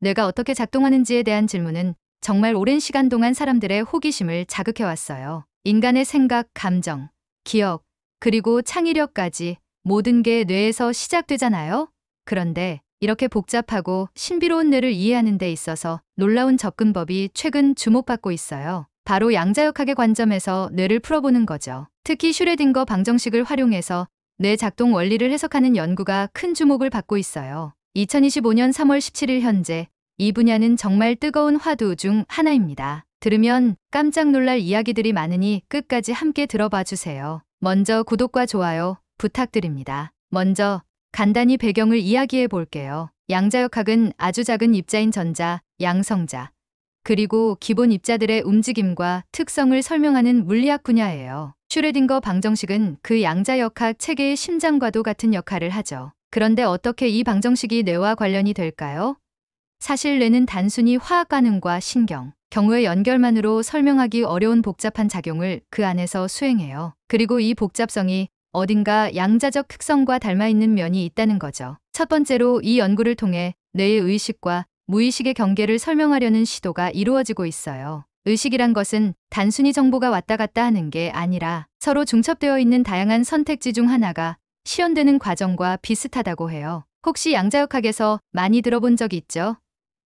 뇌가 어떻게 작동하는지에 대한 질문은 정말 오랜 시간 동안 사람들의 호기심을 자극해왔어요. 인간의 생각, 감정, 기억, 그리고 창의력까지 모든 게 뇌에서 시작되잖아요. 그런데 이렇게 복잡하고 신비로운 뇌를 이해하는 데 있어서 놀라운 접근법이 최근 주목받고 있어요. 바로 양자역학의 관점에서 뇌를 풀어보는 거죠. 특히 슈레딩거 방정식을 활용해서 뇌 작동 원리를 해석하는 연구가 큰 주목을 받고 있어요. 2025년 3월 17일 현재 이 분야는 정말 뜨거운 화두 중 하나입니다. 들으면 깜짝 놀랄 이야기들이 많으니 끝까지 함께 들어봐 주세요. 먼저 구독과 좋아요 부탁드립니다. 먼저 간단히 배경을 이야기해 볼게요. 양자역학은 아주 작은 입자인 전자, 양성자, 그리고 기본 입자들의 움직임과 특성을 설명하는 물리학 분야예요. 슈레딩거 방정식은 그 양자역학 체계의 심장과도 같은 역할을 하죠. 그런데 어떻게 이 방정식이 뇌와 관련이 될까요? 사실 뇌는 단순히 화학 반응과 신경, 경우의 연결만으로 설명하기 어려운 복잡한 작용을 그 안에서 수행해요. 그리고 이 복잡성이 어딘가 양자적 특성과 닮아있는 면이 있다는 거죠. 첫 번째로 이 연구를 통해 뇌의 의식과 무의식의 경계를 설명하려는 시도가 이루어지고 있어요. 의식이란 것은 단순히 정보가 왔다 갔다 하는 게 아니라 서로 중첩되어 있는 다양한 선택지 중 하나가 시연되는 과정과 비슷하다고 해요. 혹시 양자역학에서 많이 들어본 적 있죠?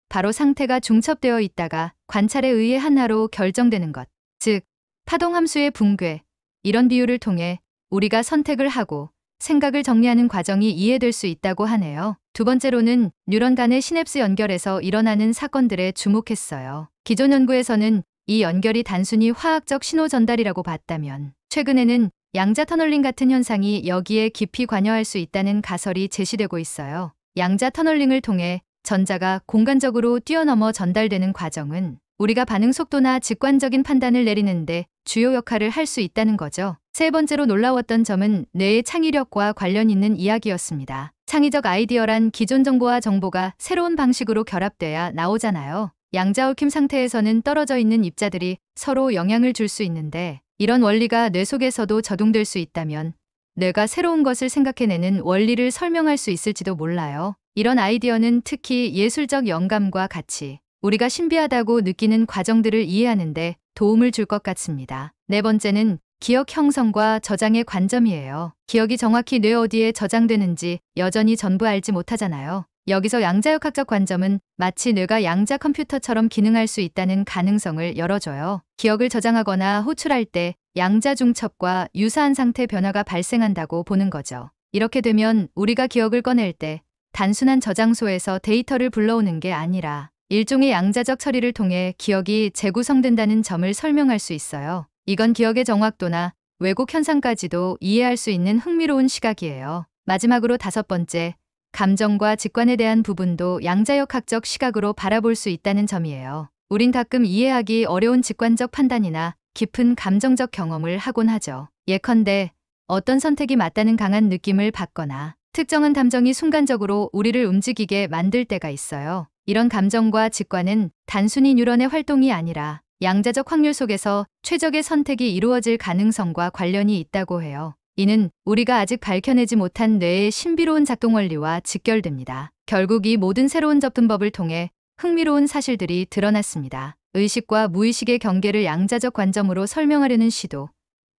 바로 상태가 중첩되어 있다가 관찰에 의해 하나로 결정되는 것, 즉 파동함수의 붕괴. 이런 비유를 통해 우리가 선택을 하고 생각을 정리하는 과정이 이해될 수 있다고 하네요. 두 번째로는 뉴런 간의 시냅스 연결에서 일어나는 사건들에 주목했어요. 기존 연구에서는 이 연결이 단순히 화학적 신호 전달이라고 봤다면 최근에는 양자 터널링 같은 현상이 여기에 깊이 관여할 수 있다는 가설이 제시되고 있어요. 양자 터널링을 통해 전자가 공간적으로 뛰어넘어 전달되는 과정은 우리가 반응 속도나 직관적인 판단을 내리는데 주요 역할을 할 수 있다는 거죠. 세 번째로 놀라웠던 점은 뇌의 창의력과 관련 있는 이야기였습니다. 창의적 아이디어란 기존 정보와 정보가 새로운 방식으로 결합돼야 나오잖아요. 양자얽힘 상태에서는 떨어져 있는 입자들이 서로 영향을 줄 수 있는데 이런 원리가 뇌 속에서도 적용될 수 있다면 뇌가 새로운 것을 생각해내는 원리를 설명할 수 있을지도 몰라요. 이런 아이디어는 특히 예술적 영감과 같이 우리가 신비하다고 느끼는 과정들을 이해하는데 도움을 줄 것 같습니다. 네 번째는 기억 형성과 저장의 관점이에요. 기억이 정확히 뇌 어디에 저장되는지 여전히 전부 알지 못하잖아요. 여기서 양자역학적 관점은 마치 뇌가 양자 컴퓨터처럼 기능할 수 있다는 가능성을 열어줘요. 기억을 저장하거나 호출할 때 양자 중첩과 유사한 상태 변화가 발생한다고 보는 거죠. 이렇게 되면 우리가 기억을 꺼낼 때 단순한 저장소에서 데이터를 불러오는 게 아니라 일종의 양자적 처리를 통해 기억이 재구성된다는 점을 설명할 수 있어요. 이건 기억의 정확도나 왜곡 현상까지도 이해할 수 있는 흥미로운 시각이에요. 마지막으로 다섯 번째, 감정과 직관에 대한 부분도 양자역학적 시각으로 바라볼 수 있다는 점이에요. 우린 가끔 이해하기 어려운 직관적 판단이나 깊은 감정적 경험을 하곤 하죠. 예컨대 어떤 선택이 맞다는 강한 느낌을 받거나 특정한 감정이 순간적으로 우리를 움직이게 만들 때가 있어요. 이런 감정과 직관은 단순히 뉴런의 활동이 아니라 양자적 확률 속에서 최적의 선택이 이루어질 가능성과 관련이 있다고 해요. 이는 우리가 아직 밝혀내지 못한 뇌의 신비로운 작동 원리와 직결됩니다. 결국 이 모든 새로운 접근법을 통해 흥미로운 사실들이 드러났습니다. 의식과 무의식의 경계를 양자적 관점으로 설명하려는 시도,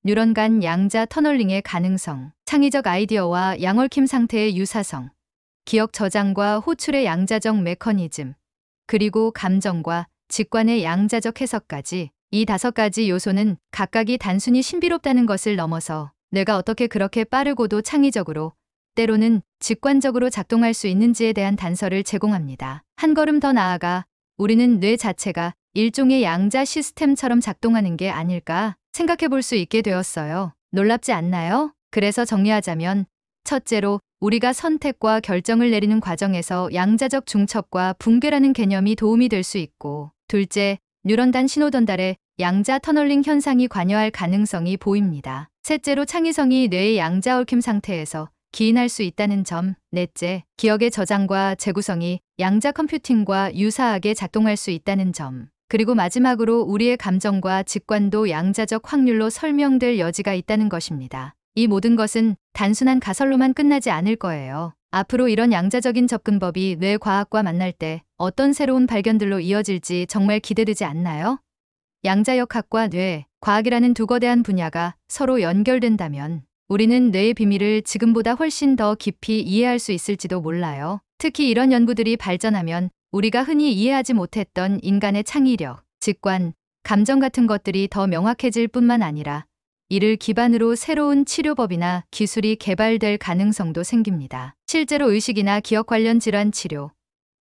뉴런 간 양자 터널링의 가능성, 창의적 아이디어와 양얽힘 상태의 유사성, 기억 저장과 호출의 양자적 메커니즘, 그리고 감정과 직관의 양자적 해석까지 이 5가지 요소는 각각이 단순히 신비롭다는 것을 넘어서 뇌가 어떻게 그렇게 빠르고도 창의적으로 때로는 직관적으로 작동할 수 있는지에 대한 단서를 제공합니다. 한 걸음 더 나아가 우리는 뇌 자체가 일종의 양자 시스템처럼 작동하는 게 아닐까 생각해 볼 수 있게 되었어요. 놀랍지 않나요? 그래서 정리하자면 첫째로 우리가 선택과 결정을 내리는 과정에서 양자적 중첩과 붕괴라는 개념이 도움이 될 수 있고, 둘째, 뉴런 간 신호 전달에 양자 터널링 현상이 관여할 가능성이 보입니다. 셋째로 창의성이 뇌의 양자 얽힘 상태에서 기인할 수 있다는 점, 넷째, 기억의 저장과 재구성이 양자 컴퓨팅과 유사하게 작동할 수 있다는 점, 그리고 마지막으로 우리의 감정과 직관도 양자적 확률로 설명될 여지가 있다는 것입니다. 이 모든 것은 단순한 가설로만 끝나지 않을 거예요. 앞으로 이런 양자적인 접근법이 뇌과학과 만날 때 어떤 새로운 발견들로 이어질지 정말 기대되지 않나요? 양자역학과 뇌, 과학이라는 두 거대한 분야가 서로 연결된다면 우리는 뇌의 비밀을 지금보다 훨씬 더 깊이 이해할 수 있을지도 몰라요. 특히 이런 연구들이 발전하면 우리가 흔히 이해하지 못했던 인간의 창의력, 직관, 감정 같은 것들이 더 명확해질 뿐만 아니라 이를 기반으로 새로운 치료법이나 기술이 개발될 가능성도 생깁니다. 실제로 의식이나 기억 관련 질환 치료,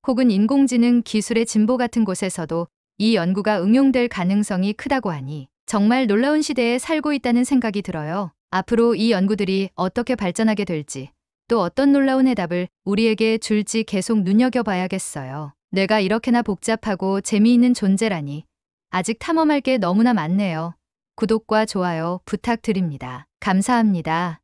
혹은 인공지능 기술의 진보 같은 곳에서도 이 연구가 응용될 가능성이 크다고 하니 정말 놀라운 시대에 살고 있다는 생각이 들어요. 앞으로 이 연구들이 어떻게 발전하게 될지, 또 어떤 놀라운 해답을 우리에게 줄지 계속 눈여겨봐야겠어요. 뇌가 이렇게나 복잡하고 재미있는 존재라니 아직 탐험할 게 너무나 많네요. 구독과 좋아요 부탁드립니다. 감사합니다.